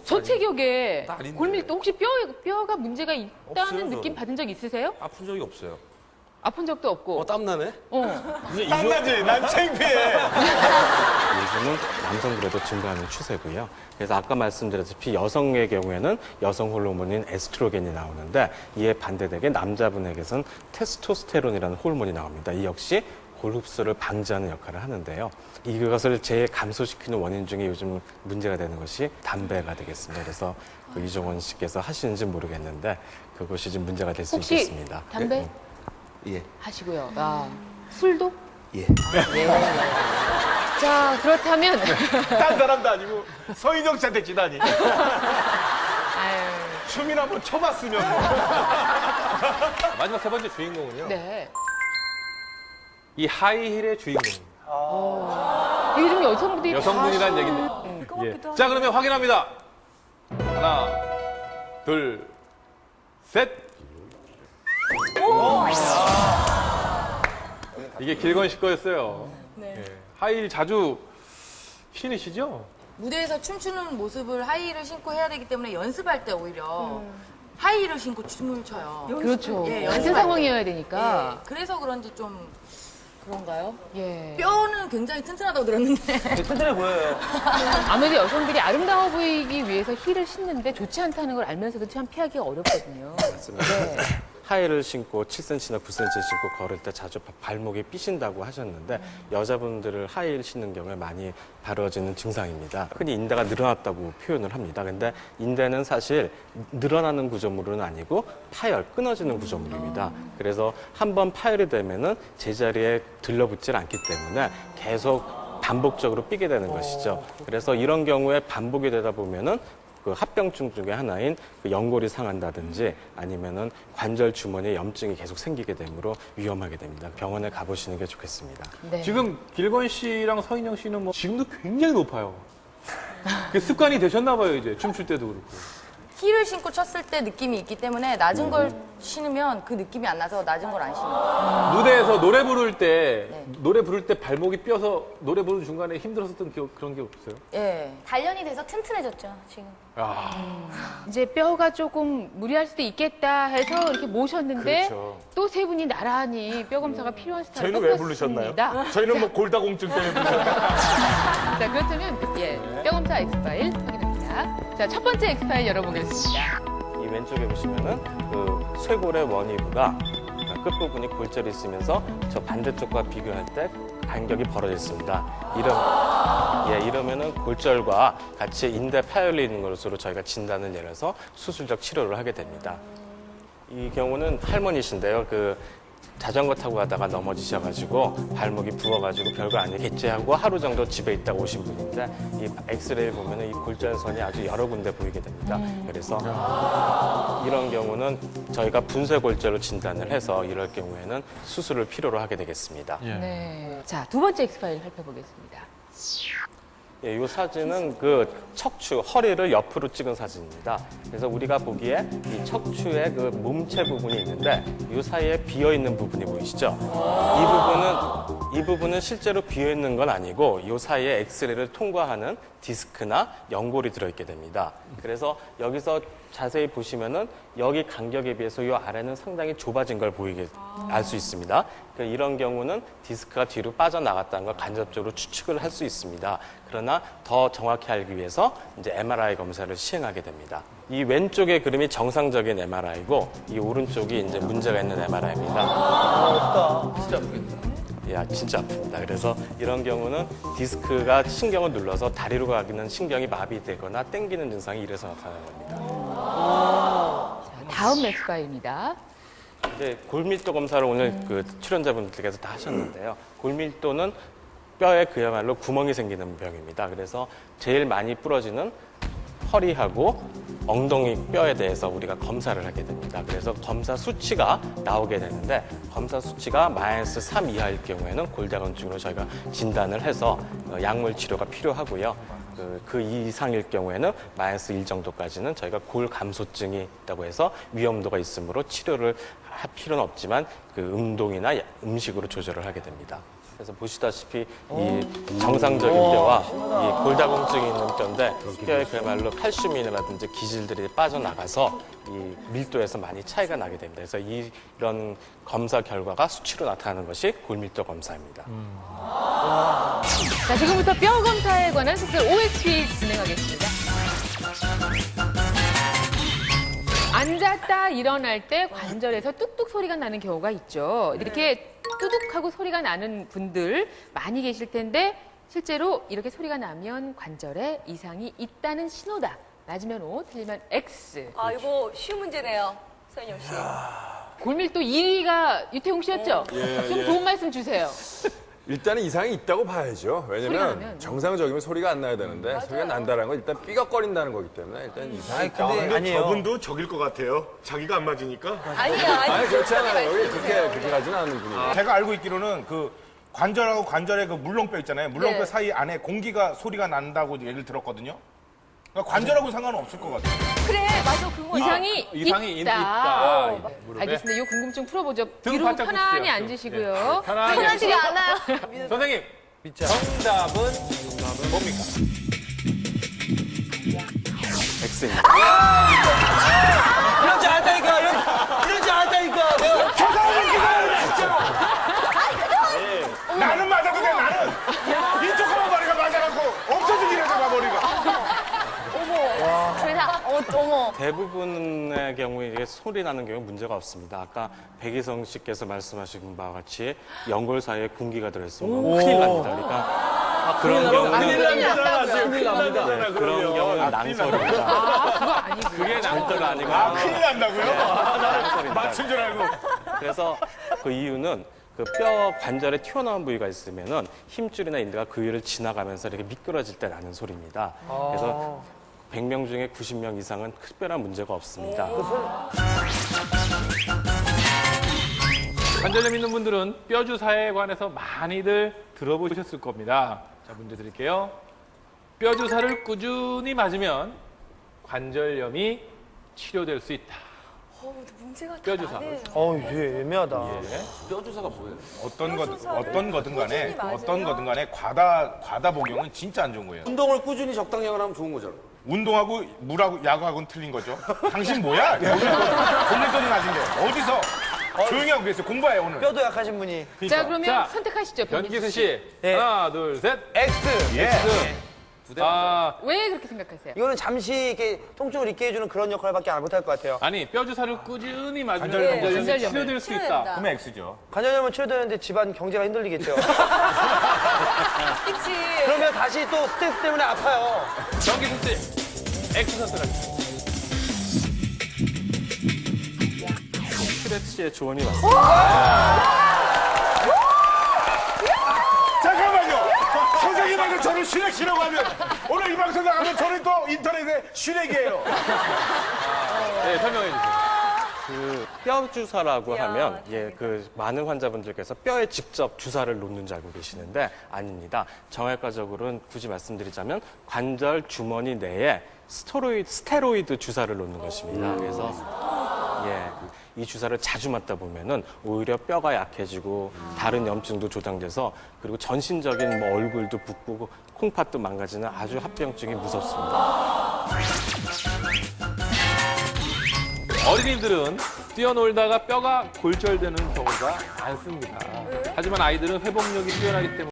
저 체격에 아닌데. 골밀도 혹시 뼈가 문제가 있다는 없어요, 느낌 저는. 받은 적 있으세요? 아픈 적이 없어요. 아픈 적도 없고. 땀나네? 땀나지? 난 창피해. 요즘은 남성들에도 증가하는 추세고요. 그래서 아까 말씀드렸다시피 여성의 경우에는 여성 호르몬인 에스트로겐이 나오는데 이에 반대되게 남자분에게선 테스토스테론이라는 호르몬이 나옵니다. 이 역시 골 흡수를 방지하는 역할을 하는데요. 이것을 재감소시키는 원인 중에 요즘 문제가 되는 것이 담배가 되겠습니다. 그래서 그 이종원 씨께서 하시는지 모르겠는데 그것이 좀 문제가 될 수 혹시 있겠습니다. 담배 예. 하시고요. 술도? 예. 예. 자, 그렇다면 딴 사람도 아니고 서인영 씨한테 지다니. 아유, 춤이나 한번 춰봤으면. 마지막 세 번째 주인공은요. 네. 이 하이힐의 주인공입니다. 이게 좀 여성분들이 여성분이란 얘기인데. 예. 자, 그러면 확인합니다. 하나, 둘, 셋. 이게 길건 씨 거였어요. 네. 예. 하이힐 자주 신으시죠? 무대에서 춤추는 모습을 하이힐을 신고 해야 되기 때문에 연습할 때 오히려 하이힐을 신고 춤을 춰요. 그렇죠. 예, 같은 연습할 상황이어야 때. 되니까. 예, 그래서 그런지 좀 그런가요? 예. 뼈는 굉장히 튼튼하다고 들었는데. 튼튼해 보여요. 아무래도 여성들이 아름다워 보이기 위해서 힐을 신는데 좋지 않다는 걸 알면서도 참 피하기가 어렵거든요. 맞습니다. 네. 하이힐을 신고 7cm나 9cm 신고 걸을 때 자주 발목이 삐신다고 하셨는데 여자분들을 하이힐 신는 경우에 많이 벌어지는 증상입니다. 흔히 인대가 늘어났다고 표현을 합니다. 근데 인대는 사실 늘어나는 구조물은 아니고 파열, 끊어지는 구조물입니다. 그래서 한번 파열이 되면은 제자리에 들러붙질 않기 때문에 계속 반복적으로 삐게 되는 것이죠. 그래서 이런 경우에 반복이 되다 보면은 그 합병증 중에 하나인 그 연골이 상한다든지 아니면은 관절 주머니에 염증이 계속 생기게 되므로 위험하게 됩니다. 병원에 가보시는 게 좋겠습니다. 네. 지금 길건 씨랑 서인영 씨는 뭐 지금도 굉장히 높아요. 그 습관이 되셨나 봐요, 이제. 춤출 때도 그렇고. 힐을 신고 췄을 때 느낌이 있기 때문에 낮은 걸 신으면 그 느낌이 안 나서 낮은 걸 안 신어요. 무대에서 노래 부를 때, 네. 노래 부를 때 발목이 뼈서 노래 부르는 중간에 힘들었었던 그런 게 없어요? 예. 단련이 돼서 튼튼해졌죠, 지금. 아, 이제 뼈가 조금 무리할 수도 있겠다 해서 이렇게 모셨는데 그렇죠. 또 세 분이 나란히 뼈 검사가 필요한 스타일 저희는 왜 부르셨나요? 저희는 뭐 골다공증 때문에 부르셨나요? 자, 그렇다면 예, 뼈 검사 엑스파일 확인합니다. 자, 첫 번째 엑스파일 열어보겠습니다. 이 왼쪽에 보시면은 그 쇄골의 원위부가 끝부분이 골절이 있으면서 저 반대쪽과 비교할 때 간격이 벌어져 있습니다. 이러면은 골절과 같이 인대 파열이 있는 것으로 저희가 진단을 내려서 수술적 치료를 하게 됩니다. 이 경우는 할머니신데요. 그 자전거 타고 가다가 넘어지셔가지고 발목이 부어가지고 별거 아니겠지 하고 하루 정도 집에 있다가 오신 분인데 이 엑스레이를 보면 이 골절선이 아주 여러 군데 보이게 됩니다. 그래서 이런 경우는 저희가 분쇄골절로 진단을 해서 이럴 경우에는 수술을 필요로 하게 되겠습니다. 네. 자, 두 번째 엑스파일 살펴보겠습니다. 예, 이 사진은 그 척추, 허리를 옆으로 찍은 사진입니다. 그래서 우리가 보기에 이 척추의 그 몸체 부분이 있는데 이 사이에 비어있는 부분이 보이시죠? 이 부분은 실제로 비어있는 건 아니고 이 사이에 엑스레이를 통과하는 디스크나 연골이 들어있게 됩니다. 그래서 여기서 자세히 보시면은 여기 간격에 비해서 이 아래는 상당히 좁아진 걸 보이게 알 수 있습니다. 그러니까 이런 경우는 디스크가 뒤로 빠져나갔다는 걸 간접적으로 추측을 할 수 있습니다. 그러나 더 정확히 알기 위해서 이제 MRI 검사를 시행하게 됩니다. 이 왼쪽의 그림이 정상적인 MRI고 이 오른쪽이 이제 문제가 있는 MRI입니다. 진짜 아프겠다. 야, 진짜 아픕니다. 그래서 이런 경우는 디스크가 신경을 눌러서 다리로 가기는 신경이 마비되거나 땡기는 증상이 이래서 나타나는 겁니다. 자, 다음 엑스파일입니다. 이제 골밀도 검사를 오늘 그 출연자분들께서 다 하셨는데요. 골밀도는 뼈에 그야말로 구멍이 생기는 병입니다. 그래서 제일 많이 부러지는 허리하고 엉덩이 뼈에 대해서 우리가 검사를 하게 됩니다. 그래서 검사 수치가 나오게 되는데 검사 수치가 -3 이하일 경우에는 골다공증으로 저희가 진단을 해서 약물 치료가 필요하고요. 그 이상일 경우에는 -1 정도까지는 저희가 골 감소증이 있다고 해서 위험도가 있으므로 치료를 할 필요는 없지만 그 운동이나 음식으로 조절을 하게 됩니다. 그래서 보시다시피 이 정상적인 뼈와 이 골다공증이 있는 뼈인데 뼈에 그야말로 칼슘이라든지 기질들이 빠져나가서 이 밀도에서 많이 차이가 나게 됩니다. 그래서 이런 검사 결과가 수치로 나타나는 것이 골밀도 검사입니다. 자, 지금부터 뼈 검사에 관한 특별 OXP 진행하겠습니다. 앉았다 일어날 때 관절에서 뚝뚝 소리가 나는 경우가 있죠. 이렇게 뚜둑하고 소리가 나는 분들 많이 계실 텐데 실제로 이렇게 소리가 나면 관절에 이상이 있다는 신호다. 맞으면 O, 틀리면 X. 아, 이거 쉬운 문제네요. 서인영 씨. 골밀도 2위가 유태용 씨였죠? 좀 도움 말씀 주세요. 일단은 이상이 있다고 봐야죠. 소리가 왜냐면 나면. 정상적이면 소리가 안 나야 되는데 소리가 난다는 건 일단 삐걱거린다는 거기 때문에 일단 이상이 있다. 근데 저분도 적일 것 같아요. 자기가 안 맞으니까. 아니 그렇지 않아요. 여기 그렇게 가지는 않는 분이에요. 제가 알고 있기로는 그 관절하고 관절의 그 물렁뼈 있잖아요. 물렁뼈 네. 사이 안에 공기가 소리가 난다고 얘기를 들었거든요. 그러니까 관절하고 상관은 없을 것 같아요. 그래, 맞아. 그거 이상이 이상이 있다. 있다. 무릎에. 알겠습니다. 이 궁금증 풀어보죠. 등 뒤로 바짝 편안히 굽히세요. 앉으시고요. 편안하게. 편하지가 않아요. 선생님, 정답은 뭡니까? X입니다. 이러지 않다니까. 이러지 않다니까. 나는 맞아도 돼, 나는. 이쪽 가면 머리가 맞아갖고 없어지긴 해서 머리가. 저희 다, 어머. 대부분의 경우에 이게 소리 나는 경우 문제가 없습니다. 아까 백이성 씨께서 말씀하신 바와 같이 연골 사이에 군기가 들어있으면 큰일 납니다. 그러니까 그런 경우는 큰일 납니다. 네, 그런 경우는 낭설입니다. 아, 그거 아니고. 그게 낭설이 아니고 큰일 난다고요? 맞춘 줄 알고. 그래서 그 이유는 그 뼈 관절에 튀어나온 부위가 있으면은 힘줄이나 인대가 그 위를 지나가면서 이렇게 미끄러질 때 나는 소리입니다. 그래서 100명 중에 90명 이상은 특별한 문제가 없습니다. 관절염 있는 분들은 뼈 주사에 관해서 많이들 들어보셨을 겁니다. 자, 문제 드릴게요. 뼈 주사를 꾸준히 맞으면 관절염이 치료될 수 있다. 문제가 뼈 주사. 이게 애매하다. 어떤 거든 간에 과다 복용은 진짜 안 좋은 거예요. 운동을 꾸준히 적당량을 하면 좋은 거잖아요. 운동하고 물하고 야구하고는 틀린 거죠. 당신 뭐야? 골밀도는 낮은데 어디서 조용히 하고 계세요. 공부해 오늘. 뼈도 약하신 분이. 자, 그러면 자, 선택하시죠. 변기수 씨. 예. 하나, 둘, 셋. X. 예. 아, 왜 그렇게 생각하세요? 이거는 잠시 이렇게 통증을 잊게 해주는 그런 역할밖에 안 못할 것 같아요. 아니, 뼈 주사를 꾸준히 맞으면 관절염. 관절염이 관절염을 치료될 수 있다. 그러면 X죠. 관절염은 치료되는데 집안 경제가 힘들리겠죠. 그치. 그러면 다시 또 스트레스 때문에 아파요. 변기수 씨, X 선택하십시오. 스트레치의 조언이 맞습니다. 잠깐만요. 선생님한테 저를 쉬내시라고 하면 오늘 이 방송 나가면 저는 또 인터넷에 쉬내기예요. 네, 설명해 주세요. 그 뼈 주사라고 하면 그 많은 환자분들께서 뼈에 직접 주사를 놓는 줄 알고 계시는데 아닙니다. 정확가적으로는 굳이 말씀드리자면 관절 주머니 내에 스테로이드 주사를 놓는 것입니다. 그래서 이 주사를 자주 맞다 보면은 오히려 뼈가 약해지고 다른 염증도 조장돼서 그리고 전신적인 뭐 얼굴도 붓고 콩팥도 망가지는 아주 합병증이 무섭습니다. 어린이들은 뛰어놀다가 뼈가 골절되는 경우가 많습니다. 하지만 아이들은 회복력이 뛰어나기 때문에